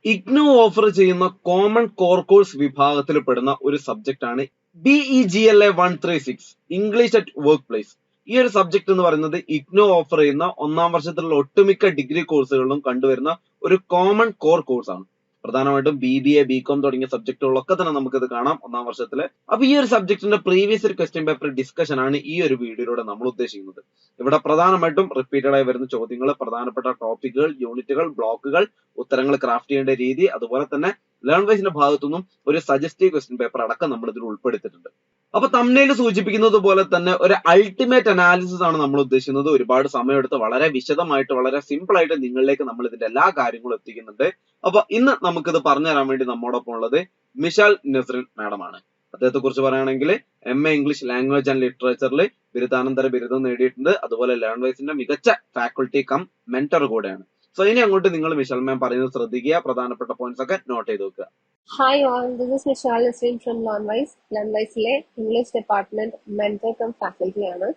IGNOU offer ചെയ്യുന്ന common core course വിഭാഗത്തിൽ പെടുന്ന ഒരു സബ്ജക്റ്റ് ആണ് BEGLA 136 English at work place. ഈ ഒരു സബ്ജക്ട് എന്ന് പറയുന്നത് ഇഗ്നോ ഓഫർ ചെയ്യുന്ന ഒന്നാം വർഷത്തിലുള്ള ഒട്ടുമിക്ക ഡിഗ്രി കോഴ്സുകളിലും കണ്ടുവരുന്ന ഒരു കോമൺ കോർ കോഴ്സ് ആണ്. പ്രധാനമായിട്ടും BBA, BCom തുടങ്ങിയ സബ്ജക്റ്റുകളൊക്കെ തന്നെ നമുക്കിത് കാണാം ഒന്നാം വർഷത്തില്. അപ്പൊ ഈ ഒരു സബ്ജക്റ്റിന്റെ പ്രീവിയസ് ഒരു ക്വസ്റ്റ്യൻ പേപ്പർ ഡിസ്കഷൻ ആണ് ഈ ഒരു വീഡിയോയിലൂടെ നമ്മൾ ഉദ്ദേശിക്കുന്നത്. ഇവിടെ പ്രധാനമായിട്ടും റിപ്പീറ്റഡ് ആയി വരുന്ന ചോദ്യങ്ങൾ, പ്രധാനപ്പെട്ട ടോപ്പിക്കുകൾ, യൂണിറ്റുകൾ, ബ്ലോക്കുകൾ, ഉത്തരങ്ങൾ ക്രാഫ്റ്റ് ചെയ്യേണ്ട രീതി, അതുപോലെ തന്നെ ലേൺ വൈസിന്റെ ഭാഗത്തുനിന്നും ഒരു സജസ്റ്റീവ് ക്വസ്റ്റ്യൻ പേപ്പർ അടക്കം നമ്മൾ ഇതിൽ ഉൾപ്പെടുത്തിയിട്ടുണ്ട്. അപ്പൊ തംബ്നെയിൽ സൂചിപ്പിക്കുന്നത് പോലെ തന്നെ ഒരു അൾട്ടിമേറ്റ് അനാലിസിസ് ആണ് നമ്മൾ ഉദ്ദേശിക്കുന്നത്. ഒരുപാട് സമയമെടുത്ത് വളരെ വിശദമായിട്ട്, വളരെ സിമ്പിൾ ആയിട്ട് നിങ്ങളിലേക്ക് നമ്മൾ ഇതിന്റെ എല്ലാ കാര്യങ്ങളും എത്തിക്കുന്നുണ്ട്. അപ്പൊ ഇന്ന് നമുക്കിത് പറഞ്ഞു തരാൻ വേണ്ടി നമ്മോടൊപ്പം ഉള്ളത് മിഷാൽ നസ്രിൻ മാഡം ആണ്. അദ്ദേഹത്തെ കുറിച്ച് പറയുകയാണെങ്കിൽ MA ഇംഗ്ലീഷ് ലാംഗ്വേജ് ആൻഡ് ലിറ്ററേച്ചറിൽ ബിരുദാനന്തര ബിരുദം നേടിയിട്ടുണ്ട്. അതുപോലെ ലേൺ വൈസിന്റെ മികച്ച ഫാക്കൾട്ടി കം മെന്റർ കൂടെയാണ്. സോ ഇനി അങ്ങോട്ട് നിങ്ങൾ മിഷാൽ മാം പറയുന്നത് ശ്രദ്ധിക്കുക, പ്രധാനപ്പെട്ട പോയിന്റ്സ് ഒക്കെ നോട്ട് ചെയ്ത് വെക്കുക. Hi all, this is Michelle Nasreen from LearnWise. LearnWiseലെ English department mentor cum faculty ആണ്.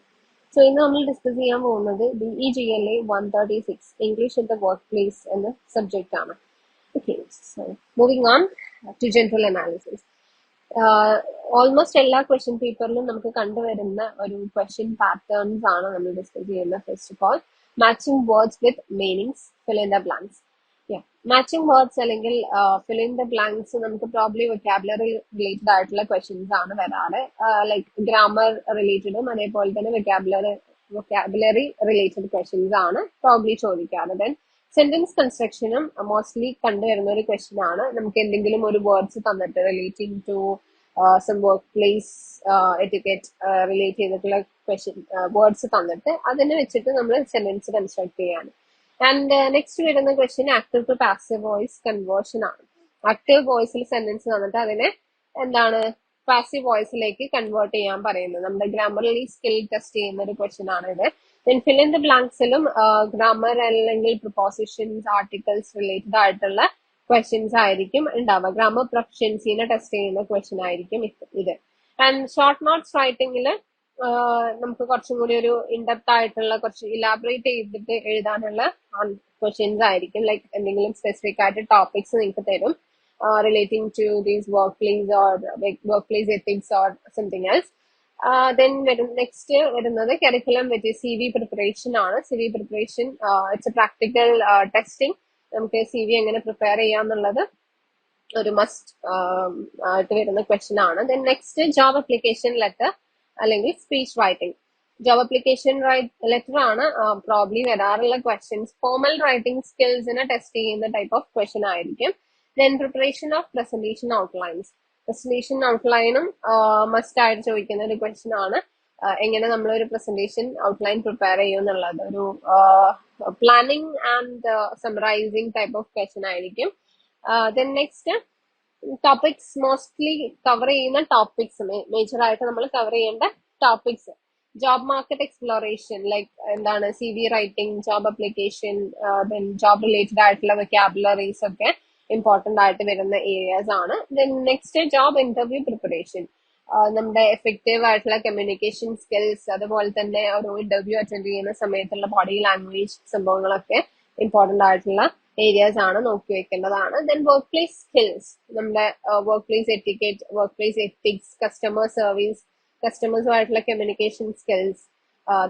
സോ ഇന്ന് നമ്മൾ ഡിസ്കസ് ചെയ്യാൻ പോകുന്നത് BEGLA 136 English in the work place എന്ന സബ്ജക്റ്റ് ആണ്. Okay, so moving on to general analysis. Almost എല്ലാ ക്വസ്റ്റ്യൻ പേപ്പറിലും നമുക്ക് കണ്ടുവരുന്ന ഒരു ക്വസ്റ്റ്യൻ പാറ്റേൺസ് ആണ് നമ്മൾ ഡിസ്കസ് ചെയ്യുന്നത്. First of all, matching words with meanings, fill in the blanks. Matching words അല്ലെങ്കിൽ ഫിൽ ഇൻ ദ ബ്ലാങ്ക്സ് നമുക്ക് പ്രോബ്ലി വൊക്കാബുലറി റിലേറ്റഡ് ആയിട്ടുള്ള ക്വസ്റ്റ്യൻസ് ആണ് വരാറ്. ലൈക്ക് ഗ്രാമർ റിലേറ്റഡും അതേപോലെ തന്നെ വൊക്കാബുലറി റിലേറ്റഡ് ക്വസ്റ്റ്യൻസ് ആണ് പ്രോബ്ലി ചോദിക്കാറ്. ദെൻ സെന്റൻസ് കൺസ്ട്രക്ഷനും മോസ്റ്റ്ലി കണ്ടുവരുന്ന ഒരു ക്വസ്റ്റ്യൻ ആണ്. നമുക്ക് എന്തെങ്കിലും ഒരു വേർഡ്സ് തന്നിട്ട് relating to some work place etiquette relate ചെയ്തിട്ടുള്ള ക്വസ്റ്റ്യൻ വേർഡ്സ് തന്നിട്ട് അതിനെ വെച്ചിട്ട് നമ്മൾ സെന്റൻസ് കൺസ്ട്രക്ട് ചെയ്യാണ്. ആൻഡ് നെക്സ്റ്റ് വരുന്ന question active to passive voice conversion ആണ്. ആക്റ്റീവ് വോയിസിൽ സെന്റൻസ് തന്നിട്ട് അതിനെ എന്താണ് പാസീവ് വോയിസിലേക്ക് കൺവേർട്ട് ചെയ്യാൻ പറയുന്നത്. നമ്മുടെ ഗ്രാമറലി സ്കിൽ ടെസ്റ്റ് ചെയ്യുന്ന ഒരു ക്വസ്റ്റ്യൻ ആണ് ഇത്. ദെൻ ഫിൽ ഇൻ ദ ബ്ലാങ്ക്സിലും ഗ്രാമർ അല്ലെങ്കിൽ പ്രിപ്പോസിഷൻസ്, ആർട്ടിക്കിൾസ് റിലേറ്റഡ് ആയിട്ടുള്ള ക്വസ്റ്റ്യൻസ് ആയിരിക്കും ഉണ്ടാവുക. ഗ്രാമർ പ്രൊഫഷ്യൻസിനെ ടെസ്റ്റ് ചെയ്യുന്ന ക്വസ്റ്റ്യൻ ആയിരിക്കും ഇത്. ആൻഡ് ഷോർട്ട് നോട്ട്സ് റൈറ്റിംഗിൽ നമുക്ക് കുറച്ചും കൂടി ഒരു ഇൻഡെപ്ത് ആയിട്ടുള്ള കുറച്ച് ഇലാബറേറ്റ് ചെയ്തിട്ട് എഴുതാനുള്ള ക്വസ്റ്റ്യൻസ് ആയിരിക്കും. ലൈക്ക് എന്തെങ്കിലും സ്പെസിഫിക് ആയിട്ട് ടോപ്പിക്സ് നിങ്ങൾക്ക് തരും relating to these work place or work place ethics or something else. Then next വരുന്നത് കരിക്കുലം വിത്ത് CV പ്രിപ്പറേഷൻ ആണ്. CV preparation it's a practical testing. നമുക്ക് CV എങ്ങനെ പ്രിപ്പയർ ചെയ്യാന്നുള്ളത് ഒരു മസ്റ്റ് ആയിട്ട് വരുന്ന ക്വസ്റ്റ്യൻ ആണ്. Then next job application letter അല്ലെങ്കിൽ speech writing. Job application letter ആണ് പ്രോബ്ലി വരാറുള്ള ക്വസ്റ്റ്യൻസ്. ഫോർമൽ റൈറ്റിംഗ് സ്കിൽസിനെ ടെസ്റ്റ് ചെയ്യുന്ന ടൈപ്പ് ഓഫ് ക്വസ്റ്റ്യൻ ആയിരിക്കും. Then preparation of presentation outlines. Presentation ഔട്ട്ലൈനും must ആയിട്ട് ചോദിക്കുന്ന ഒരു ക്വസ്റ്റ്യൻ ആണ്. എങ്ങനെ നമ്മളൊരു പ്രസന്റേഷൻ ഔട്ട്ലൈൻ പ്രിപ്പയർ ചെയ്യും എന്നുള്ളത് ഒരു planning and summarising type of question ആയിരിക്കും. Then next topics, mostly cover ചെയ്യുന്ന ടോപ്പിക്സ്, മേജർ ആയിട്ട് നമ്മൾ കവർ ചെയ്യേണ്ട topics. Job market exploration, like എന്താണ് CV writing, job application, then job related ആയിട്ടുള്ള വൊക്കാബുലറീസ് ഒക്കെ ഇമ്പോർട്ടന്റ് ആയിട്ട് വരുന്ന ഏരിയാസ് ആണ്. Then next job interview preparation. നമ്മുടെ എഫക്റ്റീവ് ആയിട്ടുള്ള കമ്മ്യൂണിക്കേഷൻ സ്കിൽസ്, അതുപോലെ തന്നെ ഒരു ഇന്റർവ്യൂ അറ്റൻഡ് ചെയ്യുന്ന സമയത്തുള്ള ബോഡി ലാംഗ്വേജ് സംഭവങ്ങളൊക്കെ ഇമ്പോർട്ടന്റ് ആയിട്ടുള്ള ഏരിയാസ് ആണ്, നോക്കി വെക്കേണ്ടതാണ്. ദെൻ വർക്ക് പ്ലേസ് സ്കിൽസ്, നമ്മുടെ work place etiquette, work place ethics, customer service, കസ്റ്റമേഴ്സുമായിട്ടുള്ള communication skills,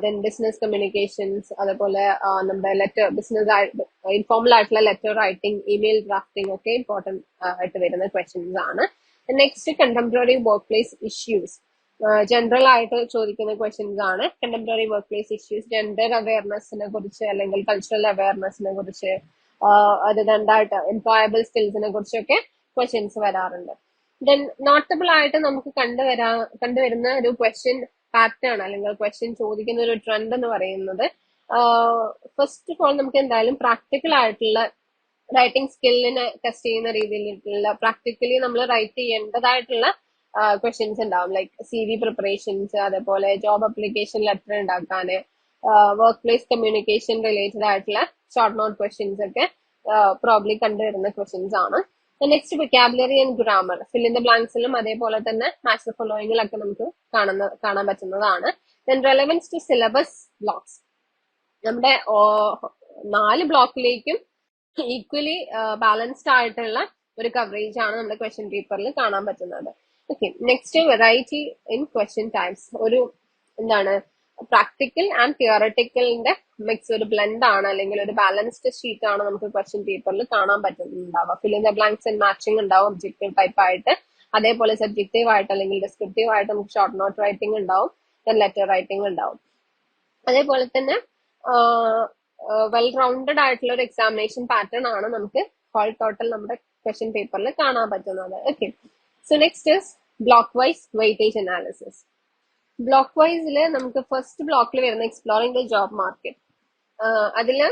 then business communications, അതുപോലെ നമ്മുടെ ലെറ്റർ ബിസിനസ് ഇൻഫോർമൽ ആയിട്ടുള്ള ലെറ്റർ റൈറ്റിംഗ്, ഇമെയിൽ ഡ്രാഫ്റ്റിംഗ് ഒക്കെ ഇമ്പോർട്ടന്റ് ആയിട്ട് വരുന്ന ക്വസ്റ്റ്യൻസ് ആണ്. Next contemporary work place issues. General ആയിട്ട് ചോദിക്കുന്ന ക്വസ്റ്റ്യൻസ് ആണ്. Contemporary work place issues, gender അവയർനെസ്സിനെ കുറിച്ച് അല്ലെങ്കിൽ കൾച്ചറൽ അവയർനെസ്സിനെ കുറിച്ച്, അത് രണ്ടായിട്ട് എംപ്ലോയബിൾ സ്കിൽസിനെ കുറിച്ചൊക്കെ ക്വസ്റ്റ്യൻസ് വരാറുണ്ട്. ദെൻ നോട്ടബിൾ ആയിട്ട് നമുക്ക് കണ്ടുവരുന്ന ഒരു ക്വസ്റ്റ്യൻ പാറ്റേൺ അല്ലെങ്കിൽ ക്വസ്റ്റ്യൻ ചോദിക്കുന്ന ഒരു ട്രെൻഡ് എന്ന് പറയുന്നത്, ഫസ്റ്റ് ഓഫ് ഓൾ നമുക്ക് എന്തായാലും പ്രാക്ടിക്കൽ ആയിട്ടുള്ള റൈറ്റിംഗ് സ്കില്ലിനെ ടെസ്റ്റ് ചെയ്യുന്ന രീതിയിലുള്ള പ്രാക്ടിക്കലി നമ്മൾ റൈറ്റ് ചെയ്യേണ്ടതായിട്ടുള്ള ക്വസ്റ്റ്യൻസ് ഉണ്ടാവും. ലൈക്ക് CV പ്രിപ്പറേഷൻസ്, അതേപോലെ ജോബ് അപ്ലിക്കേഷൻ ലെറ്റർ ഉണ്ടാക്കാന്, വർക്ക് പ്ലേസ് കമ്മ്യൂണിക്കേഷൻ റിലേറ്റഡ് ആയിട്ടുള്ള ഷോർട്ട് നോട്ട് ക്വസ്റ്റ്യൻസ് ഒക്കെ പ്രോബ്ലി കണ്ടുവരുന്ന ക്വസ്റ്റ്യൻസ് ആണ്. Next vocabulary and grammar, fill in the ബ്ലാങ്ക്സിലും അതേപോലെ തന്നെ മാച്ച് ദ ഫോളോയിങ്ങിലൊക്കെ നമുക്ക് കാണാൻ പറ്റുന്നതാണ്. Then relevance to syllabus blocks, നമ്മുടെ 4 ബ്ലോക്കിലേക്കും ഈക്വലി ബാലൻസ്ഡ് ആയിട്ടുള്ള ഒരു കവറേജ് ആണ് നമ്മുടെ ക്വസ്റ്റ്യൻ പേപ്പറിൽ കാണാൻ പറ്റുന്നത്. Okay, next variety in question types. ഒരു എന്താണ് പ്രാക്ടിക്കൽ ആൻഡ് തിയറട്ടിക്കലിന്റെ മിക്സ്, ഒരു ബ്ലെൻഡ് ആണ് അല്ലെങ്കിൽ ഒരു ബാലൻസ്ഡ് ഷീറ്റ് ആണ് നമുക്ക് ക്വസ്റ്റ്യൻ പേപ്പറിൽ കാണാൻ പറ്റുന്നുണ്ടാവുക. Fill in the blanks and matching ഉണ്ടാവും ഒബ്ജക്റ്റീവ് ടൈപ്പ് ആയിട്ട്. അതേപോലെ സബ്ജക്റ്റീവ് ആയിട്ട് അല്ലെങ്കിൽ ഡിസ്ക്രിപ്റ്റീവ് ആയിട്ട് നമുക്ക് ഷോർട്ട് നോട്ട് റൈറ്റിംഗ് ഉണ്ടാവും, ലെറ്റർ റൈറ്റിംഗ് ഉണ്ടാവും. അതേപോലെ തന്നെ വെൽ റൗണ്ടഡ് ആയിട്ടുള്ള ഒരു എക്സാമിനേഷൻ പാറ്റേൺ ആണ് നമുക്ക് ഹോൾ ടോട്ടൽ നമ്മുടെ ക്വസ്റ്റ്യൻ പേപ്പറിൽ കാണാൻ പറ്റുന്നത്. Okay, so next is block wise weightage analysis. Block വൈസിൽ നമുക്ക് ഫസ്റ്റ് ബ്ലോക്കിൽ വരുന്ന എക്സ്പ്ലോറിംഗ് ദ ജോബ് മാർക്കറ്റ്. അതില്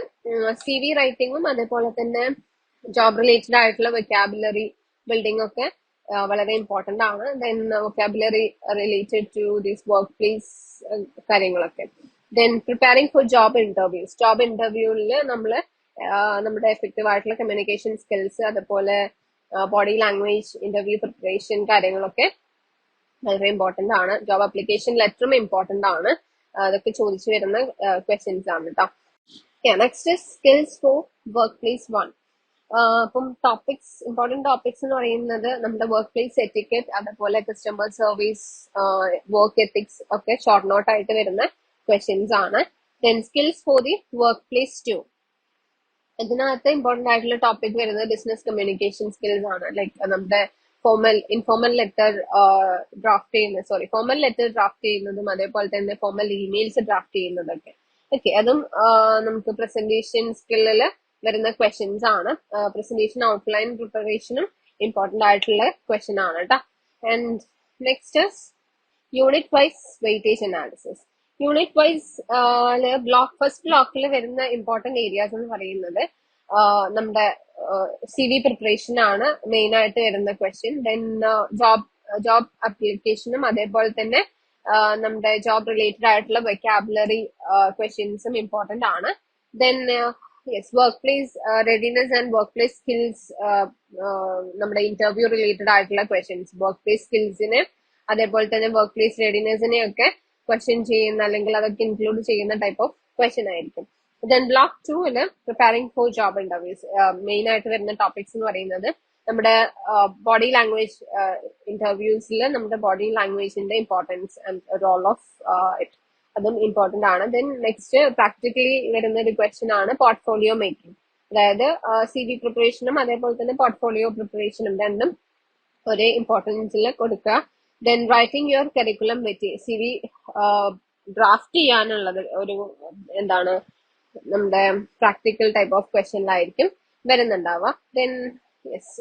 CV റൈറ്റിംഗും അതേപോലെ തന്നെ ജോബ് റിലേറ്റഡ് ആയിട്ടുള്ള വൊക്കാബുലറി ബിൽഡിംഗ് ഒക്കെ വളരെ ഇമ്പോർട്ടന്റ് ആണ്. Then vocabulary related to this work place കാര്യങ്ങളൊക്കെ. Then preparing for job interviews. Job ഇന്റർവ്യൂവിൽ നമ്മൾ നമ്മുടെ എഫക്റ്റീവ് ആയിട്ടുള്ള കമ്മ്യൂണിക്കേഷൻ സ്കിൽസ്, അതുപോലെ ബോഡി ലാംഗ്വേജ്, ഇന്റർവ്യൂ പ്രിപ്പറേഷൻ കാര്യങ്ങളൊക്കെ വളരെ ഇമ്പോർട്ടന്റ് ആണ്. ജോബ് അപ്ലിക്കേഷൻ ലെറ്ററും ഇമ്പോർട്ടന്റ് ആണ്. അതൊക്കെ ചോദിച്ചു വരുന്ന ക്വസ്റ്റ്യൻസ് ആണ് കേട്ടോ. Next skills four work place 1. അപ്പം ടോപ്പിക്സ്, ഇമ്പോർട്ടന്റ് ടോപ്പിക്സ് എന്ന് പറയുന്നത് നമ്മുടെ വർക്ക് പ്ലേസ് എറ്റിക്കറ്റ്, അതുപോലെ കസ്റ്റമർ സർവീസ്, വർക്ക് എത്തിക്സ് ഒക്കെ ഷോർട്ട് നോട്ട് ആയിട്ട് വരുന്ന ക്വസ്റ്റ്യൻസ് ആണ്. Then skills for the work place 2. ഇതിനകത്ത് ഇമ്പോർട്ടന്റ് ആയിട്ടുള്ള ടോപ്പിക് വരുന്നത് ബിസിനസ് കമ്മ്യൂണിക്കേഷൻ സ്കിൽസ് ആണ്. ലൈക്ക് നമ്മുടെ informal letter formal letter draft ചെയ്യുന്നതും അതേപോലെ തന്നെ ഫോർമൽ ഇമെയിൽസ് ഡ്രാഫ്റ്റ് ചെയ്യുന്നതൊക്കെ. ഓക്കെ, അതും നമുക്ക് പ്രസന്റേഷൻ സ്കില്ലിൽ വരുന്ന ക്വസ്റ്റ്യൻസ് ആണ്. പ്രസന്റേഷൻ ഔട്ട്ലൈൻ പ്രിപ്പറേഷനും ഇമ്പോർട്ടന്റ് ആയിട്ടുള്ള ക്വസ്റ്റ്യൻ ആണ് കേട്ടോ. And next unit wise weightage analysis. Unit wise first ബ്ലോക്കിൽ വരുന്ന ഇമ്പോർട്ടന്റ് ഏരിയാസ് എന്ന് പറയുന്നത് നമ്മുടെ CV പ്രിപ്പറേഷൻ ആണ് മെയിൻ ആയിട്ട് വരുന്ന ക്വസ്റ്റ്യൻ. ദെൻ ജോബ് അപ്ലിക്കേഷനും അതേപോലെ തന്നെ നമ്മുടെ ജോബ് റിലേറ്റഡ് ആയിട്ടുള്ള വൊക്കാബുലറി ക്വസ്റ്റ്യൻസും ഇമ്പോർട്ടന്റ് ആണ്. Then work place readiness and work place skills, നമ്മുടെ ഇന്റർവ്യൂ റിലേറ്റഡ് ആയിട്ടുള്ള ക്വസ്റ്റ്യൻസ്, വർക്ക് പ്ലേസ് സ്കിൽസിനെ അതേപോലെ തന്നെ വർക്ക് പ്ലേസ് റെഡിനെസിനെ ഒക്കെ ക്വസ്റ്റ്യൻ ചെയ്യുന്ന അല്ലെങ്കിൽ അതൊക്കെ ഇൻക്ലൂഡ് ചെയ്യുന്ന ടൈപ്പ് ഓഫ് ക്വസ്റ്റ്യൻ ആയിരിക്കും. Then block 2 preparing for job interviews. Main ആയിട്ട് വരുന്ന ടോപ്പിക്സ് എന്ന് പറയുന്നത് നമ്മുടെ ബോഡി ലാംഗ്വേജ് ഇന്റർവ്യൂസിൽ നമ്മുടെ ബോഡി ലാംഗ്വേജിന്റെ importance and role of it, അതും ഇമ്പോർട്ടന്റ് ആണ്. ദെൻ നെക്സ്റ്റ് പ്രാക്ടിക്കലി വരുന്ന ഒരു ക്വസ്റ്റ്യൻ ആണ് പോർട്ട്ഫോളിയോ മേക്കിംഗ്. അതായത് CV പ്രിപ്പറേഷനും അതേപോലെ തന്നെ പോർട്ട്ഫോളിയോ പ്രിപ്പറേഷനും രണ്ടും ഒരേ ഇമ്പോർട്ടൻസിൽ കൊടുക്കുക. Then writing your curriculum material. CV draft ചെയ്യാനുള്ളത് ഒരു എന്താണ് നമ്മുടെ പ്രാക്ടിക്കൽ ടൈപ്പ് ഓഫ് ക്വസ്റ്റ്യനിലായിരിക്കും വരുന്നുണ്ടാവുക. ദെൻ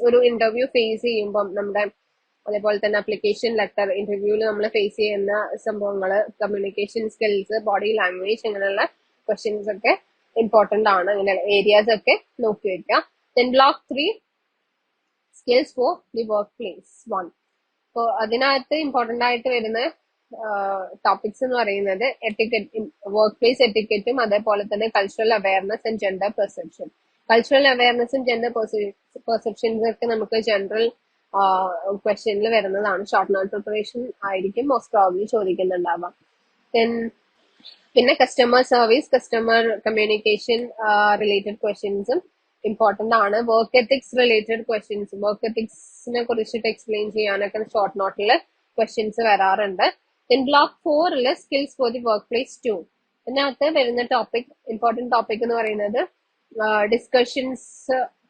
ഒരു ഇന്റർവ്യൂ ഫേസ് ചെയ്യുമ്പം നമ്മുടെ അതേപോലെ തന്നെ അപ്ലിക്കേഷൻ ലെറ്റർ ഇന്റർവ്യൂവിൽ നമ്മൾ ഫേസ് ചെയ്യുന്ന സംഭവങ്ങൾ, കമ്മ്യൂണിക്കേഷൻ സ്കിൽസ്, ബോഡി ലാംഗ്വേജ്, അങ്ങനെയുള്ള ക്വസ്റ്റ്യൻസ് ഒക്കെ ഇമ്പോർട്ടന്റ് ആണ്. അങ്ങനെ ഏരിയാസ് ഒക്കെ നോക്കി വെക്കുക. Then block 3 skills for the work place 1. അപ്പോൾ അതിനകത്ത് ഇമ്പോർട്ടന്റ് ആയിട്ട് വരുന്ന ടോപ്പിക്സ് എന്ന് പറയുന്നത് എറ്റിക്കറ്റ്, വർക്ക് പ്ലേസ് എറ്റിക്കറ്റും അതേപോലെ തന്നെ cultural awareness and gender perception. Cultural അവയർനെസ്സും ജെൻഡർ പെർസെപ്ഷൻസും ഒക്കെ നമുക്ക് ജനറൽ ക്വസ്റ്റ്യനിൽ വരുന്നതാണ്. ഷോർട്ട് നോട്ട് പ്രിപ്പറേഷൻ ആയിരിക്കും മോസ്റ്റ് പ്രോബ്ലി ചോദിക്കുന്നുണ്ടാവാം. പിന്നെ customer service, customer communication related ക്വസ്റ്റ്യൻസും ഇമ്പോർട്ടന്റ് ആണ്. Work ethics related questions, work എത്തിക്സിനെ കുറിച്ചിട്ട് എക്സ്പ്ലെയിൻ ചെയ്യാനൊക്കെ ഷോർട്ട് നോട്ടിൽ ക്വസ്റ്റ്യൻസ് വരാറുണ്ട്. Then block 4 skills for the work place 2. ഇതിനകത്ത് വരുന്ന ടോപ്പിക്, ഇമ്പോർട്ടന്റ് ടോപ്പിക് എന്ന് പറയുന്നത് ഡിസ്കഷൻസ്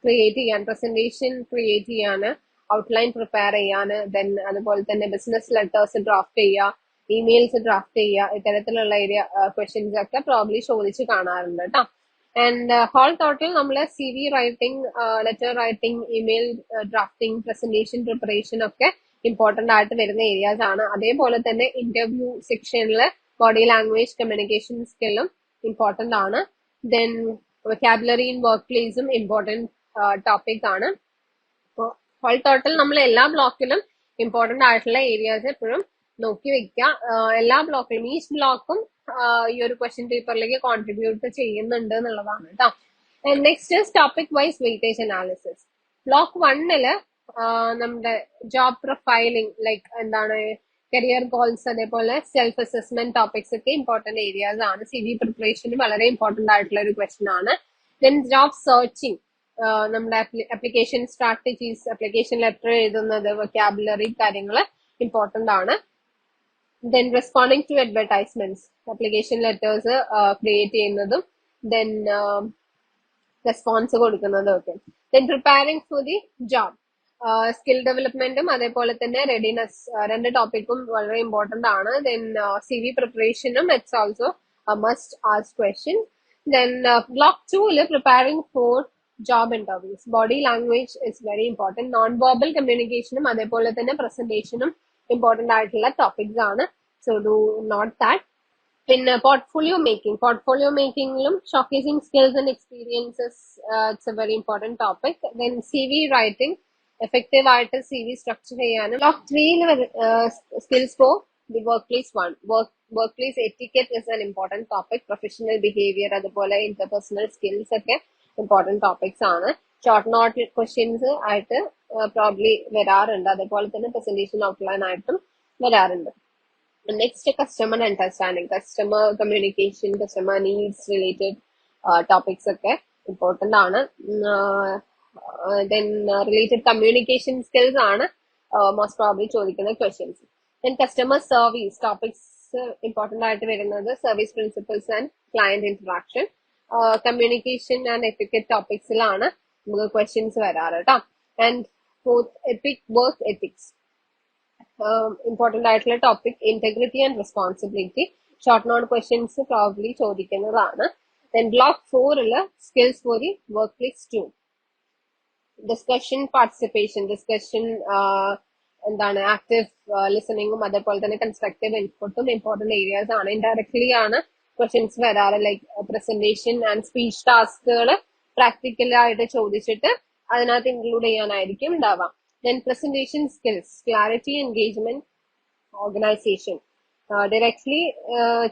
ക്രിയേറ്റ് ചെയ്യാൻ, പ്രസന്റേഷൻ ക്രിയേറ്റ് ചെയ്യാൻ, ഔട്ട്ലൈൻ പ്രിപ്പയർ ചെയ്യാൻ, ദെൻ അതുപോലെ തന്നെ ബിസിനസ് ലെറ്റേഴ്സ് ഡ്രാഫ്റ്റ് ചെയ്യുക, ഇമെയിൽസ് ഡ്രാഫ്റ്റ് ചെയ്യുക, ഇത്തരത്തിലുള്ള ഏരിയ ക്വസ്റ്റ്യൻസ് ഒക്കെ പ്രോബ്ലി ചോദിച്ച് കാണാറുണ്ട് കേട്ടോ. ആൻഡ് ഹോൾ ടോട്ടൽ നമ്മൾ CV writing, letter writing, email drafting, presentation preparation ഒക്കെ ഇമ്പോർട്ടന്റ് ആയിട്ട് വരുന്ന ഏരിയാസ് ആണ്. അതേപോലെ തന്നെ ഇന്റർവ്യൂ സെക്ഷനിൽ ബോഡി ലാംഗ്വേജ്, കമ്മ്യൂണിക്കേഷൻ സ്കില്ലും ഇമ്പോർട്ടന്റ് ആണ്. ദെൻ വൊക്കാബുലറി ഇൻ വർക്ക് പ്ലേസും ഇമ്പോർട്ടന്റ് ടോപ്പിക് ആണ്. അപ്പോൾ ഹോൾ ടോട്ടൽ നമ്മൾ എല്ലാ ബ്ലോക്കിലും ഇമ്പോർട്ടന്റ് ആയിട്ടുള്ള ഏരിയാസ് എപ്പോഴും നോക്കി വെക്കുക. എല്ലാ ബ്ലോക്കിലും ഈച്ച് ബ്ലോക്കും ഈ ഒരു ക്വസ്റ്റ്യൻ പേപ്പറിലേക്ക് കോൺട്രിബ്യൂട്ട് ചെയ്യുന്നുണ്ട് എന്നുള്ളതാണ് കേട്ടോ. Next topic wise weightage analysis. Block 1 നമ്മുടെ ജോബ് പ്രൊഫൈലിംഗ്, ലൈക്ക് എന്താണ് കരിയർ ഗോൾസ്, അതേപോലെ സെൽഫ് അസസ്മെന്റ് ടോപ്പിക്സ് ഒക്കെ ഇമ്പോർട്ടന്റ് ഏരിയാസ് ആണ്. CV പ്രിപ്പറേഷന് വളരെ ഇമ്പോർട്ടന്റ് ആയിട്ടുള്ള ഒരു ക്വസ്റ്റ്യൻ ആണ്. ദെൻ ജോബ് സെർച്ചിങ്, നമ്മുടെ അപ്ലിക്കേഷൻ സ്ട്രാറ്റജീസ്, അപ്ലിക്കേഷൻ ലെറ്റർ എഴുതുന്നത്, വൊക്കാബുലറി കാര്യങ്ങൾ ഇമ്പോർട്ടന്റ് ആണ്. Then responding to advertisements, application letters create ചെയ്യുന്നതും then റെസ്പോൺസ് കൊടുക്കുന്നതും ഒക്കെ. Then preparing for the job, skill ഡെവലപ്മെന്റും അതേപോലെ തന്നെ റെഡിനെസ്, രണ്ട് ടോപ്പിക്കും വളരെ ഇമ്പോർട്ടന്റ് ആണ്. Then CV preparationും it's also a must ask question. Then block 2 preparing for job interviews, body language is very important. Non verbal communicationും അതേപോലെ തന്നെ പ്രസന്റേഷനും ഇമ്പോർട്ടന്റ് ആയിട്ടുള്ള ടോപ്പിക്സ് ആണ്. So do note that. പിന്നെ പോർട്ട്ഫോളിയോ മേക്കിംഗിലും showcasing skills and experiences, it's a very important topic. Then CV writing, effective ആയിട്ട് CV structure ചെയ്യാനും. Block 3 skills for the work place 1, work place etiquette is an important topic. Professional behaviour അതുപോലെ interpersonal skills ഒക്കെ important topics ആണ്. Short note questions ആയിട്ട് probably വരാറുണ്ട്, അതേപോലെ തന്നെ presentation outline ആയിട്ടും വരാറുണ്ട്. Next customer understanding, customer communication, customer needs related topics ഒക്കെ ഇമ്പോർട്ടന്റ് ആണ്. ദെൻ റിലേറ്റഡ് കമ്മ്യൂണിക്കേഷൻ സ്കിൽസ് ആണ് മോസ്റ്റ് പ്രോബ്ലി ചോദിക്കുന്ന questions. Then customer service topics important ആയിട്ട് വരുന്നത് service principles and client interaction, communication and etiquette ടോപ്പിക്സിലാണ് നമുക്ക് ക്വസ്റ്റ്യൻസ് വരാറ് കേട്ടോ. And fourth work ethics, important ആയിട്ടുള്ള topic. Integrity and responsibility, short note questions probably ചോദിക്കുന്നതാണ്. Then block 4 skills for the work place 2, discussion participation, discussion എന്താണ് active ലിസണിങ്ങും അതേപോലെ തന്നെ constructive ഇൻപുട്ടും ഇമ്പോർട്ടന്റ് ഏരിയാസ് ആണ്. ഇൻഡയറക്ട്ലി ആണ് ക്വസ്റ്റ്യൻസ് വരാറ്, ലൈക്ക് പ്രസന്റേഷൻ ആൻഡ് സ്പീച്ച് ടാസ്കുകൾ പ്രാക്ടിക്കൽ ആയിട്ട് ചോദിച്ചിട്ട് അതിനകത്ത് ഇൻക്ലൂഡ് ചെയ്യാനായിരിക്കും ഉണ്ടാവാം. Then presentation skills, clarity, engagement, organization. Directly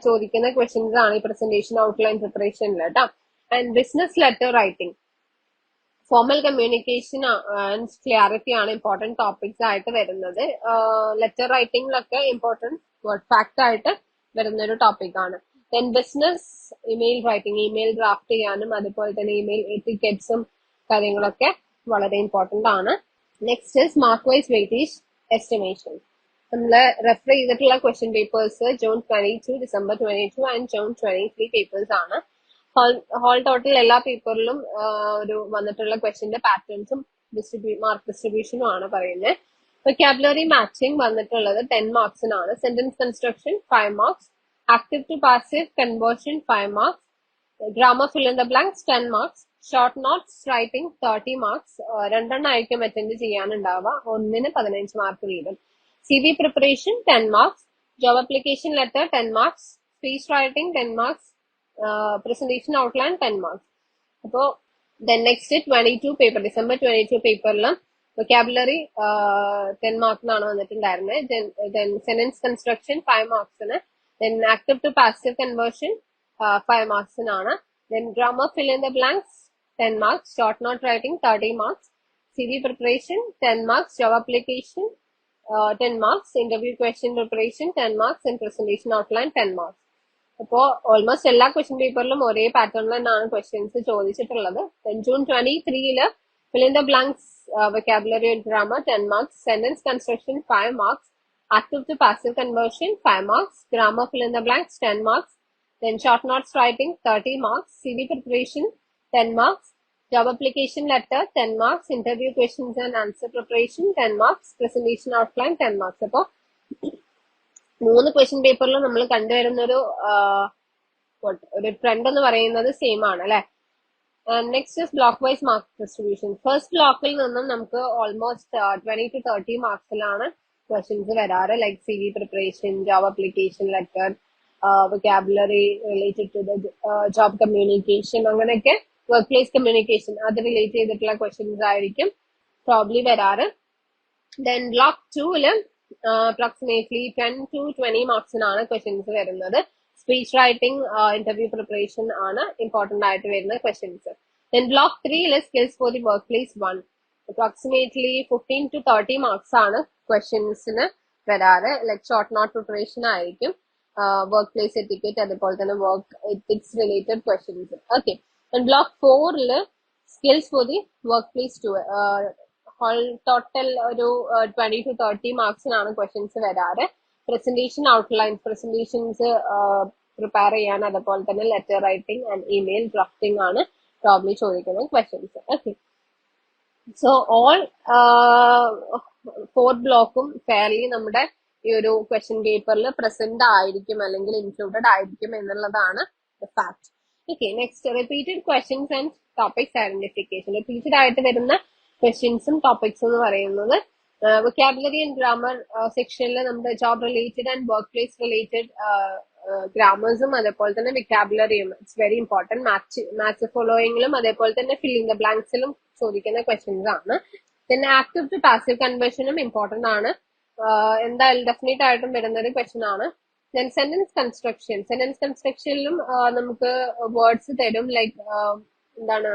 ചോദിക്കുന്ന ക്വസ്റ്റ്യൻസ് ആണ് ഈ പ്രസന്റേഷൻ ഔട്ട്ലൈൻ പ്രിപ്പറേഷനിൽ കേട്ടോ. And business letter writing, formal communication and clarity ആണ് ഇമ്പോർട്ടന്റ് ടോപ്പിക്സ് ആയിട്ട് വരുന്നത്. ലെറ്റർ റൈറ്റിംഗിലൊക്കെ ഇമ്പോർട്ടന്റ് വേർഡ് ഫാക്ട് ആയിട്ട് വരുന്ന ഒരു ടോപ്പിക് ആണ്. Then business email writing, email draft ചെയ്യാനും അതുപോലെ തന്നെ ഇമെയിൽ എറ്റിക്കറ്റ്സും കാര്യങ്ങളൊക്കെ വളരെ ഇമ്പോർട്ടന്റ് ആണ്. Next is mark wise weightage estimation. നമ്മൾ റെഫർ ചെയ്തിട്ടുള്ള question papers June 22, December 22 and June 23 papers ആണ്. ഹോൾ ടോട്ടൽ എല്ലാ പേപ്പറിലും ഒരു വന്നിട്ടുള്ള ക്വസ്റ്റ്യന്റെ പാറ്റേൺസും മാർക്ക് ഡിസ്ട്രിബ്യൂഷനും ആണ് പറയുന്നത്. വൊക്കാബുലറി മാച്ചിങ് വന്നിട്ടുള്ളത് 10 മാർക്സിനാണ്. Sentence construction 5 marks, active to passive conversion 5 marks, grammar fill in the blanks 10 marks, short notes writing 30 marks, രണ്ടെണ്ണമായിരിക്കും അറ്റൻഡ് ചെയ്യാനുണ്ടാവുക, ഒന്നിന് 15 മാർക്ക് വീതം. CV preparation 10 marks, job application letter 10 marks, speech writing 10 marks, presentation outline 10 marks. അപ്പോൾ then next 22 paper, December 22 പേപ്പറിലും vocabulary 10 മാർക്കിനാണ് വന്നിട്ടുണ്ടായിരുന്നത്. then sentence construction 5 മാർക്സിന്, then active to passive conversion 5 മാർക്സിനാണ്, then grammar fill in the blanks 10 marks, short note writing 30 marks, CV preparation 10 marks, job application 10 marks, interview question preparation 10 marks, and presentation outline 10 marks. അപ്പോൾ almost എല്ലാ question പേപ്പറിലും ഒരേ പാറ്റേണിൽ തന്നെയാണ് questions ചോദിച്ചിട്ടുള്ളത്. June 23 fill in the blanks vocabulary and grammar 10 marks, sentence construction 5 marks, active to passive conversion 5 marks, grammar fill in the blanks 10 marks, then short notes writing 30 marks, CV preparation 10 marks, job application letter 10 marks, interview questions and answer preparation 10 marks, presentation outline 10 marks. അപ്പോൾ 3 question പേപ്പറിലും നമ്മൾ കണ്ടുവരുന്ന ഒരു trend എന്ന് പറയുന്നത് same ആണ് അല്ലെ. Next is block wise mark distribution. First ബ്ലോക്കിൽ നിന്നും നമുക്ക് ഓൾമോസ്റ്റ് 20 to 30 മാർക്സിലാണ് ക്വസ്റ്റ്യൻസ് വരാറ്, like CV preparation, job application letter, vocabulary related to the job communication, അങ്ങനെയൊക്കെ വർക്ക് പ്ലേസ് കമ്മ്യൂണിക്കേഷൻ അത് റിലേറ്റ് ചെയ്തിട്ടുള്ള ക്വസ്റ്റ്യൻസ് ആയിരിക്കും പ്രോബ്ലി വരാറ്. ദെൻ ബ്ലോക്ക് 2 അപ്രോക്സിമേറ്റ്ലി 10 to 20 മാർക്സിനാണ് ക്വസ്റ്റ്യൻസ് വരുന്നത്. സ്പീച്ച് റൈറ്റിംഗ്, ഇന്റർവ്യൂ പ്രിപ്പറേഷൻ ആണ് ഇമ്പോർട്ടന്റ് ആയിട്ട് വരുന്ന questions. Then block 3 skills for the work place 1, approximately 15 to 30 marks ആണ് ക്വസ്റ്റ്യൻസിന് വരാറ്, ലൈക് ഷോർട്ട് നോട്ട് പ്രിപ്പറേഷൻ ആയിരിക്കും, വർക്ക് പ്ലേസ് എറ്റിക്കറ്റ് അതുപോലെ തന്നെ work ethics related questions. Okay. Block 4 skills for the work place to total ഒരു 20 to 30 മാർക്സിനാണ് questions വരാറ്. Presentation outline, presentations prepare ചെയ്യാൻ, അതുപോലെ തന്നെ letter writing and email drafting ആണ് പ്രോബ്ലി ചോദിക്കുന്ന ക്വസ്റ്റ്യൻസ്. ഓക്കെ, സോ ഓൾ 4 ബ്ലോക്കും ഫെയർലി നമ്മുടെ ഈ ഒരു ക്വസ്റ്റ്യൻ പേപ്പറിൽ പ്രസന്റ് ആയിരിക്കും അല്ലെങ്കിൽ ഇൻക്ലൂഡഡ് ആയിരിക്കും എന്നുള്ളതാണ് fact. Okay, next repeated questions and topics identification. Repeated ആയിട്ട് വരുന്ന ക്വസ്റ്റ്യൻസും ടോപ്പിക്സും എന്ന് പറയുന്നത് വൊക്കാബുലറി ആൻഡ് ഗ്രാമർ സെക്ഷനിൽ നമ്മുടെ job related and work place related ഗ്രാമേഴ്സും അതേപോലെ തന്നെ വൊക്കാബുലറിയും ഇറ്റ്സ് വെരി ഇമ്പോർട്ടൻറ്റ്. മാച്ച് ഫോളോയിങ്ങിലും അതേപോലെ തന്നെ ഫില്ലിംഗ് ദ ബ്ലാങ്ക്സിലും ചോദിക്കുന്ന ക്വസ്റ്റ്യൻസ് ആണ്. പിന്നെ ആക്റ്റീവ് ടു പാസീവ് കൺവേർഷനും ഇമ്പോർട്ടന്റ് ആണ്, എന്തായാലും ഡെഫിനറ്റ് ആയിട്ടും വരുന്ന ഒരു ക്വസ്റ്റ്യൻ ആണ്. ദെൻ സെന്റൻസ് കൺസ്ട്രക്ഷൻ, സെന്റൻസ് കൺസ്ട്രക്ഷനിലും നമുക്ക് വേർഡ്സ് തരും, ലൈക്ക് എന്താണ്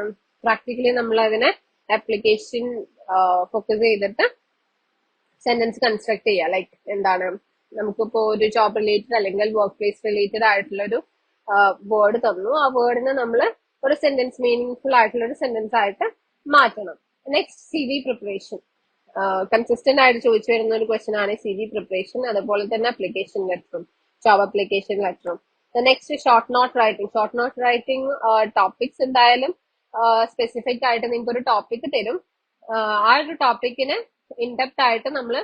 പ്രാക്ടിക്കലി നമ്മൾ അതിനെ ആപ്ലിക്കേഷൻ ഫോക്കസ് ചെയ്തിട്ട് സെന്റൻസ് കൺസ്ട്രക്ട് ചെയ്യുക. ലൈക്ക് എന്താണ്, നമുക്കിപ്പോ ഒരു ജോബ് റിലേറ്റഡ് അല്ലെങ്കിൽ വർക്ക് പ്ലേസ് റിലേറ്റഡ് ആയിട്ടുള്ള ഒരു വേർഡ് തന്നു, ആ വേർഡിനെ നമ്മൾ ഒരു സെന്റൻസ്, മീനിങ്ഫുൾ ആയിട്ടുള്ള ഒരു സെന്റൻസ് ആയിട്ട് മാറ്റണം. നെക്സ്റ്റ് CV പ്രിപ്പറേഷൻ, കൺസിസ്റ്റന്റ് ആയിട്ട് ചോദിച്ചു വരുന്ന ഒരു ക്വസ്റ്റ്യൻ ആണ് CV പ്രിപ്പറേഷൻ. അതുപോലെ തന്നെ അപ്ലിക്കേഷൻ ലെറ്ററും ജോബ് അപ്ലിക്കേഷൻ ലെറ്ററും. Next short note writing. Short note writing topics എന്തായാലും സ്പെസിഫിക് ആയിട്ട് നിങ്ങൾക്ക് ഒരു ടോപ്പിക് തരും, ആ ഒരു ടോപ്പിക്കിന് ഇൻഡെപ്ത് ആയിട്ട് നമ്മൾ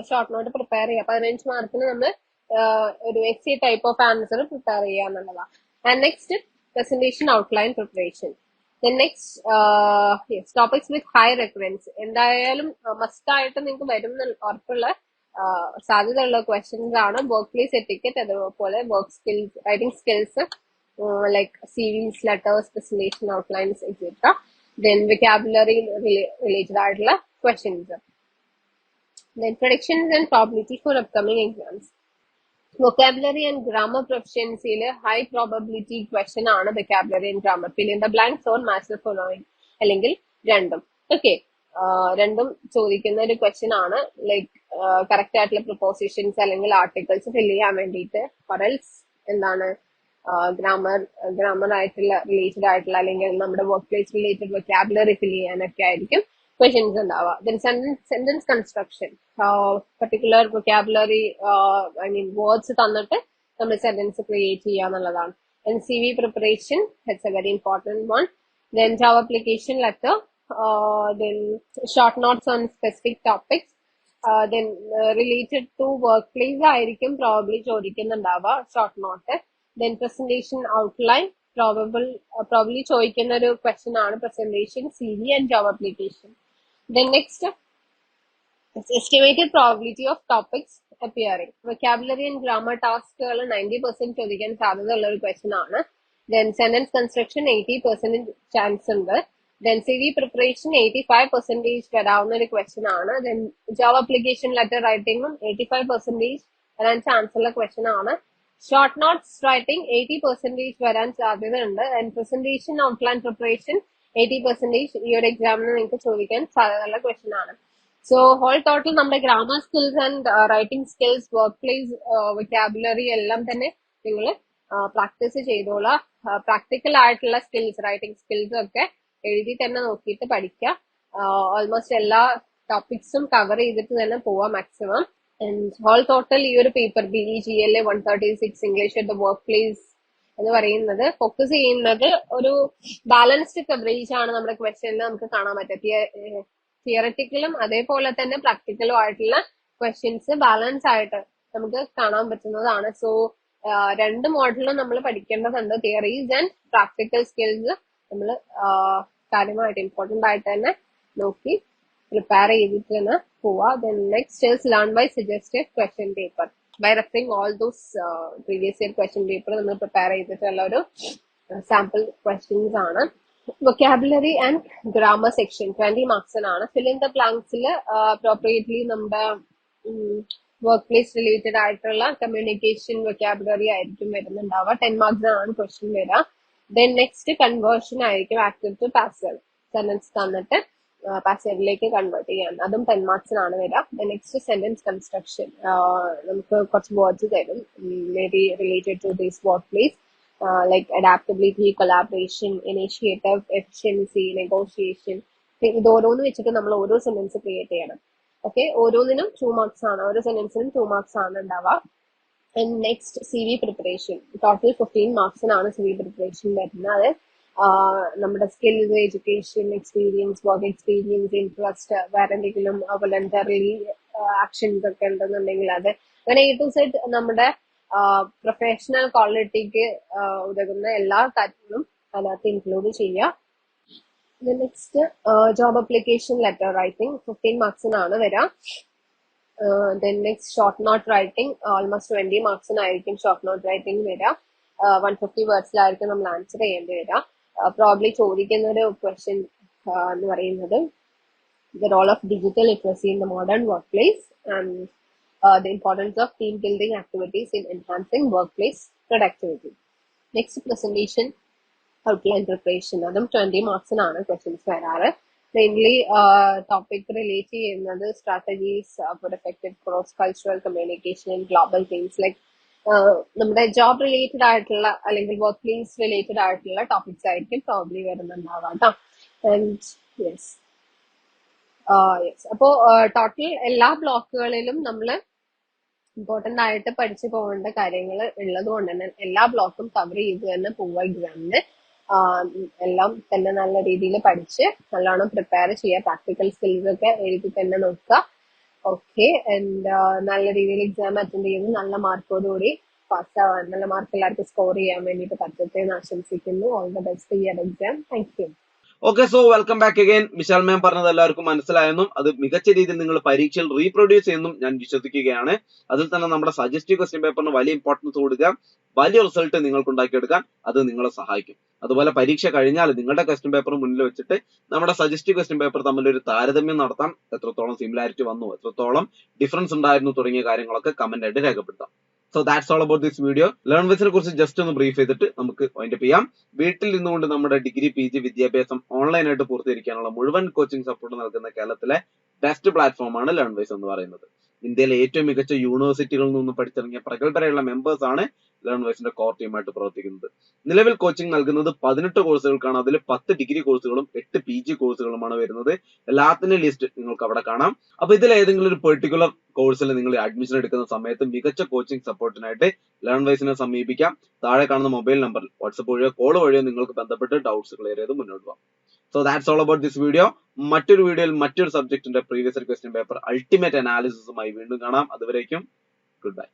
ഷോർട്ട് നോട്ട് പ്രിപ്പയർ ചെയ്യുക. 15 മാർക്കിന് നമ്മൾ ഒരു essay type of answer prepare ചെയ്യുക എന്നുള്ളതാണ്. And next presentation outline preparation. Then next, yes, topics with high recurrence. എന്തായാലും മസ്റ്റ് ആയിട്ട് നിങ്ങൾക്ക് വരും ഉറപ്പുള്ള സാധ്യതയുള്ള ക്വസ്റ്റ്യൻസ് ആണ് വർക്ക് പ്ലേസ് എറ്റിക്കറ്റ്, അതുപോലെ work skills, writing skills like CVs, letters, presentation outlines etcetera. Then vocabulary related ആയിട്ടുള്ള questions. Then predictions and probability for upcoming exams. Vocabulary and grammar പ്രൊഫഷ്യൻസിയിൽ ഹൈ പ്രോബബിലിറ്റി ക്വസ്റ്റ്യൻ ആണ് vocabulary and grammar. Fill in the blanks or match the following, അല്ലെങ്കിൽ രണ്ടും. Okay, രണ്ടും ചോദിക്കുന്ന ഒരു question ആണ്. Like correct ആയിട്ടുള്ള പ്രൊപ്പോസിഷൻസ് അല്ലെങ്കിൽ ആർട്ടിക്കിൾസ് ഫിൽ ചെയ്യാൻ വേണ്ടിയിട്ട്, പറൽസ് എന്താണ് ഗ്രാമർ ആയിട്ടുള്ള റിലേറ്റഡ് ആയിട്ടുള്ള അല്ലെങ്കിൽ നമ്മുടെ work place related vocabulary fill ചെയ്യാനൊക്കെ ആയിരിക്കും ക്വസ്റ്റ്യൻസ് ഉണ്ടാവുക. Then sentence construction, particular vocabulary words തന്നിട്ട് നമ്മൾ സെന്റൻസ് ക്രിയേറ്റ് ചെയ്യുക എന്നുള്ളതാണ്. Then CV preparation, it's a very important one. Then job application letter, then short notes on specific topics, then related to work place ആയിരിക്കും probably ചോദിക്കുന്നുണ്ടാവുക short note. Then presentation outline, probably ചോദിക്കുന്ന ഒരു question ആണ് presentation, CV and job application. Then next, estimated probability of topics appearing. Vocabulary and grammar ടാസ്കുകൾ 90% ചോദിക്കാൻ സാധ്യതയുള്ള ഒരു question ആണ്. Then sentence construction 80% ചാൻസ് ഉണ്ട്. Then CV preparation 85% വരാവുന്ന ഒരു ക്വസ്റ്റ്യൻ ആണ്. Then job application letter writing 85% വരാൻ ചാൻസ് ഉള്ള ക്വസ്റ്റ്യൻ ആണ്. ഷോർട്ട് നോട്ട്സ് റൈറ്റിംഗ് 80% വരാൻ സാധ്യത ഉണ്ട്. ആൻഡ് പ്രസന്റേഷൻ ഔട്ട്ലൈൻ പ്രിപ്പറേഷൻ 80% ഈ ഒരു എക്സാമിന് നിങ്ങൾക്ക് ചോദിക്കാൻ സാധ്യതയുള്ള ക്വസ്റ്റ്യൻ ആണ്. സോ ഹോൾ ടോട്ടൽ നമ്മുടെ grammar skills and writing skills, work place vocabulary എല്ലാം തന്നെ നിങ്ങൾ പ്രാക്ടീസ് ചെയ്തോളാം. പ്രാക്ടിക്കൽ ആയിട്ടുള്ള സ്കിൽസ്, റൈറ്റിംഗ് സ്കിൽസ് ഒക്കെ എഴുതി തന്നെ നോക്കിയിട്ട് പഠിക്കുക. ഓൾമോസ്റ്റ് എല്ലാ ടോപ്പിക്സും കവർ ചെയ്തിട്ട് തന്നെ പോവാം മാക്സിമം. ആൻഡ് ഹോൾ ടോട്ടൽ ഈ ഒരു paper BEGLA 136 English at the work place എന്ന് പറയുന്നത് ഫോക്കസ് ചെയ്യുന്നത് ഒരു ബാലൻസ്ഡ് കവറേജ് ആണ് നമ്മുടെ ക്വസ്റ്റ്യനിൽ നമുക്ക് കാണാൻ പറ്റുക. തിയററ്റിക്കലും അതേപോലെ തന്നെ പ്രാക്ടിക്കലും ആയിട്ടുള്ള ക്വസ്റ്റ്യൻസ് ബാലൻസ് ആയിട്ട് നമുക്ക് കാണാൻ പറ്റുന്നതാണ്. സോ രണ്ട് മോഡലും നമ്മൾ പഠിക്കേണ്ടതുണ്ട്. തിയറീസ് ആൻഡ് പ്രാക്ടിക്കൽ സ്കിൽസ് നമ്മൾ കാര്യമായിട്ട് ഇമ്പോർട്ടന്റ് ആയിട്ട് തന്നെ നോക്കി പ്രിപ്പയർ ചെയ്തിട്ട് തന്നെ പോവാ. Then next is learn by suggested question paper. By referring all those previous year question paper നമ്മൾ പ്രിപ്പയർ ചെയ്തിട്ടുള്ള ഒരു സാമ്പിൾ ക്വസ്റ്റ്യൻസ് ആണ്. വൊക്കാബുലറി ആൻഡ് ഗ്രാമർ സെക്ഷൻ 20 മാർക്സിനാണ്. ഫിൽ ഇൻ ദ ബ്ലാങ്ക്സിൽ അപ്രോപ്രിയേറ്റ്ലി നമ്മുടെ വർക്ക് പ്ലേസ് റിലേറ്റഡ് ആയിട്ടുള്ള കമ്മ്യൂണിക്കേഷൻ വൊക്കാബുലറി ആയിരിക്കും വരുന്നുണ്ടാവുക. 10 മാർക്സിനാണ് ക്വസ്റ്റ്യൻ വരിക. ദെൻ നെക്സ്റ്റ് കൺവേർഷൻ ആയിരിക്കും, ആക്റ്റീവ് ടു പാസീവ്. സെന്റൻസ് തന്നിട്ട് പാസീവിലേക്ക് കൺവേർട്ട് ചെയ്യാൻ, അതും 10 മാർക്സിനാണ് വരിക. നെക്സ്റ്റ് സെന്റൻസ് കൺസ്ട്രക്ഷൻ, നമുക്ക് കുറച്ച് വേർഡ്സ് തരും, may be related to this work place. like adaptability, collaboration, initiative, efficiency, negotiation. ഇത് ഓരോന്ന് വെച്ചിട്ട് നമ്മൾ ഓരോ സെന്റൻസ് ക്രിയേറ്റ് ചെയ്യണം. ഓക്കെ, ഓരോന്നിനും 2 മാർക്സ് ആണ്, ഓരോ സെന്റൻസിനും 2 മാർക്സ് ആണ് ഉണ്ടാവുക. And next CV preparation, total 15 മാർക്സിനാണ് CV preparation വരുന്നത്. നമ്മുടെ skills, education, experience, work experience, interest, വേറെ എന്തെങ്കിലും വോളണ്ടറിലി ആക്ഷൻസ് ഒക്കെ ഉണ്ടെന്നുണ്ടെങ്കിൽ അത്, അങ്ങനെ A to Z നമ്മുടെ പ്രൊഫഷണൽ ക്വാളിറ്റിക്ക് ഉതകുന്ന എല്ലാ കാര്യങ്ങളും അതിനകത്ത് ഇൻക്ലൂഡ് ചെയ്യുക. Next job application letter writing 15 മാർക്സിനാണ് വരിക. Then next short note writing almost 20 മാർക്സിനായിരിക്കും ഷോർട്ട് നോട്ട് റൈറ്റിംഗ് വരിക. 150 വേർഡ്സിലായിരിക്കും നമ്മൾ ആൻസർ ചെയ്യേണ്ടി വരിക. പ്രോബ്ലി ചോദിക്കുന്ന ഒരു ക്വസ്റ്റ്യൻ എന്ന് പറയുന്നത് the role of digital literacy in the modern workplace and the importance of team building activities in enhancing workplace productivity. Next presentation, outline preparation. അതും 20 മാർക്സിനാണ് ക്വസ്റ്റ്യൻസ് വരാറ്. മെയിൻലി ടോപ്പിക് റിലേറ്റ് ചെയ്യുന്നത് strategies for effective cross cultural communication in global themes, like നമ്മുടെ job related ആയിട്ടുള്ള അല്ലെങ്കിൽ work place related ആയിട്ടുള്ള topics ആയിരിക്കും probably വരുന്നുണ്ടാവാം കേട്ടോ. ആൻഡ് യെസ് അപ്പോ ടോട്ടൽ എല്ലാ ബ്ലോക്കുകളിലും നമ്മൾ ഇമ്പോർട്ടന്റ് ആയിട്ട് പഠിച്ചു പോകേണ്ട കാര്യങ്ങൾ ഉള്ളത് കൊണ്ട് തന്നെ എല്ലാ ബ്ലോക്കും കവർ ചെയ്ത് തന്നെ പോവുക എക്സാമിന്. എല്ലാം തന്നെ നല്ല രീതിയിൽ പഠിച്ച് നല്ലോണം പ്രിപ്പയർ ചെയ്യുക, പ്രാക്ടിക്കൽ സ്കിൽസ് ഒക്കെ എഴുതി തന്നെ നോക്കുക. ഓക്കെ, ആൻഡ് നല്ല രീതിയിൽ എക്സാം അറ്റൻഡ് ചെയ്ത് നല്ല മാർക്കോടുകൂടി പാസ്സാവാൻ, നല്ല മാർക്ക് എല്ലാവർക്കും സ്കോർ ചെയ്യാൻ വേണ്ടിയിട്ട് പറ്റട്ടെ എന്ന് ആശംസിക്കുന്നു. All the best year exam. Thank you. Okay, so welcome back again. Mishal ma'am പറഞ്ഞത് എല്ലാവർക്കും മനസ്സിലായെന്നും അത് മികച്ച രീതിയിൽ നിങ്ങൾ പരീക്ഷയിൽ റീപ്രൊഡ്യൂസ് ചെയ്യുന്നു ഞാൻ വിശ്വസിക്കുകയാണ്. അതിൽ തന്നെ നമ്മുടെ സജസ്റ്റീവ് ക്വസ്റ്റ്യൻ പേപ്പറിന് വലിയ ഇമ്പോർട്ടൻസ് കൊടുക്കുക, വലിയ റിസൾട്ട് നിങ്ങൾക്ക് ഉണ്ടാക്കിയെടുക്കാൻ അത് നിങ്ങളെ സഹായിക്കും. അതുപോലെ പരീക്ഷ കഴിഞ്ഞാൽ നിങ്ങളുടെ ക്വസ്റ്റ്യൻ പേപ്പർ മുന്നിൽ വെച്ചിട്ട് നമ്മുടെ സജസ്റ്റീവ് ക്വസ്റ്റ്യൻ പേപ്പർ തമ്മിൽ ഒരു താരതമ്യം നടത്താൻ, എത്രത്തോളം സിമിലാരിറ്റി വന്നു, എത്രത്തോളം ഡിഫറൻസ് ഉണ്ടായിരുന്നു തുടങ്ങിയ കാര്യങ്ങളൊക്കെ കമന്റ് ആയിട്ട് രേഖപ്പെടുത്താം. So that's all about this video. ലേൺവൈസിനെ കുറിച്ച് ജസ്റ്റ് ഒന്ന് ബ്രീഫ് ചെയ്തിട്ട് നമുക്ക് വൈൻഡപ്പ് ചെയ്യാം. വീട്ടിൽ നിന്നുകൊണ്ട് നമ്മുടെ ഡിഗ്രി PG വിദ്യാഭ്യാസം ഓൺലൈനായിട്ട് പൂർത്തീകരിക്കാനുള്ള മുഴുവൻ കോച്ചിങ് സപ്പോർട്ട് നൽകുന്ന കേരളത്തിലെ ബെസ്റ്റ് പ്ലാറ്റ്ഫോമാണ് ലേൺവൈസ് എന്ന് പറയുന്നത്. ഇന്ത്യയിലെ ഏറ്റവും മികച്ച യൂണിവേഴ്സിറ്റികളിൽ നിന്ന് പഠിച്ചിറങ്ങിയ പ്രഗത്ഭരായുള്ള മെമ്പേഴ്സ് ആണ് ലേൺവൈസിന്റെ കോർ ടീമായിട്ട് പ്രവർത്തിക്കുന്നത്. നിലവിൽ കോച്ചിങ് നൽകുന്നത് 18 കോഴ്സുകൾക്കാണ്. അതിൽ 10 ഡിഗ്രി കോഴ്സുകളും 8 PG കോഴ്സുകളുമാണ് വരുന്നത്. എല്ലാത്തിന്റെയും ലിസ്റ്റ് നിങ്ങൾക്ക് അവിടെ കാണാം. അപ്പൊ ഇതിൽ ഏതെങ്കിലും ഒരു പെർട്ടിക്കുലർ കോഴ്സിൽ നിങ്ങൾ അഡ്മിഷൻ എടുക്കുന്ന സമയത്ത് മികച്ച കോച്ചിങ് സപ്പോർട്ടിനായിട്ട് ലേൺവൈസിനെ സമീപിക്കാം. താഴെ കാണുന്ന മൊബൈൽ നമ്പറിൽ വാട്സ്ആപ്പ് വഴിയോ കോൾ വഴിയോ നിങ്ങൾക്ക് ബന്ധപ്പെട്ട് ഡൗട്ട്സ് ക്ലിയർ ചെയ്ത് മുന്നോട്ട് പോകാം. So that's all about this video. മറ്റൊരു വീഡിയോയിൽ മറ്റൊരു സബ്ജക്റ്റിന്റെ പ്രീവിയസ് ക്വസ്റ്റ്യൻ പേപ്പർ അൾട്ടിമേറ്റ് അനാലിസിസുമായി വീണ്ടും കാണാം. അതുവരേക്കും ഗുഡ് ബൈ.